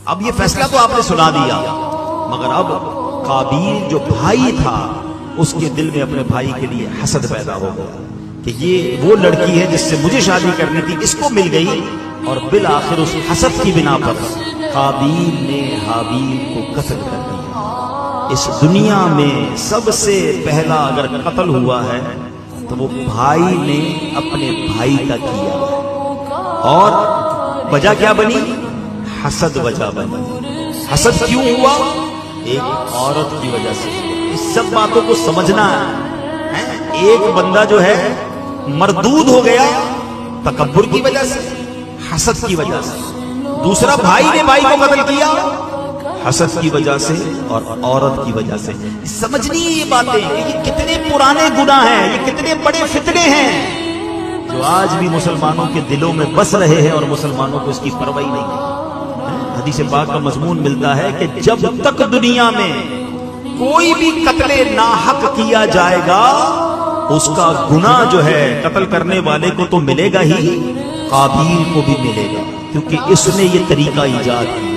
اب یہ فیصلہ تو آپ نے سنا دیا، مگر اب قابیل جو بھائی تھا اس کے دل میں اپنے بھائی کے لیے حسد پیدا ہو گیا کہ یہ وہ لڑکی ہے جس سے مجھے شادی کرنی تھی، اس کو مل گئی، اور بالآخر اس حسد کی بنا پر قابیل نے حابیل کو قتل کر دیا۔ اس دنیا میں سب سے پہلا اگر قتل ہوا ہے تو وہ بھائی نے اپنے بھائی کا کیا، اور وجہ کیا بنی؟ حسد وجہ بنی۔ حسد کیوں ہوا؟ ایک عورت کی وجہ سے۔ اس سب باتوں کو سمجھنا ہے۔ ایک بندہ جو ہے مردود ہو گیا تکبر کی وجہ سے، حسد کی وجہ سے، دوسرا بھائی نے بھائی کو قتل کیا حسد کی وجہ سے اور عورت کی وجہ سے۔ سمجھنی ہے یہ باتیں کہ یہ کتنے پرانے گناہ ہیں، یہ کتنے بڑے فتنے ہیں جو آج بھی مسلمانوں کے دلوں میں بس رہے ہیں اور مسلمانوں کو اس کی پرواہی نہیں ہے۔ حدیث پاک کا مضمون ملتا ہے کہ جب تک دنیا میں کوئی بھی قتل ناحق کیا جائے گا اس کا گناہ جو ہے قتل کرنے والے کو تو ملے گا ہی، قابیل کو بھی ملے گا، کیونکہ اس نے یہ طریقہ ایجاد کیا۔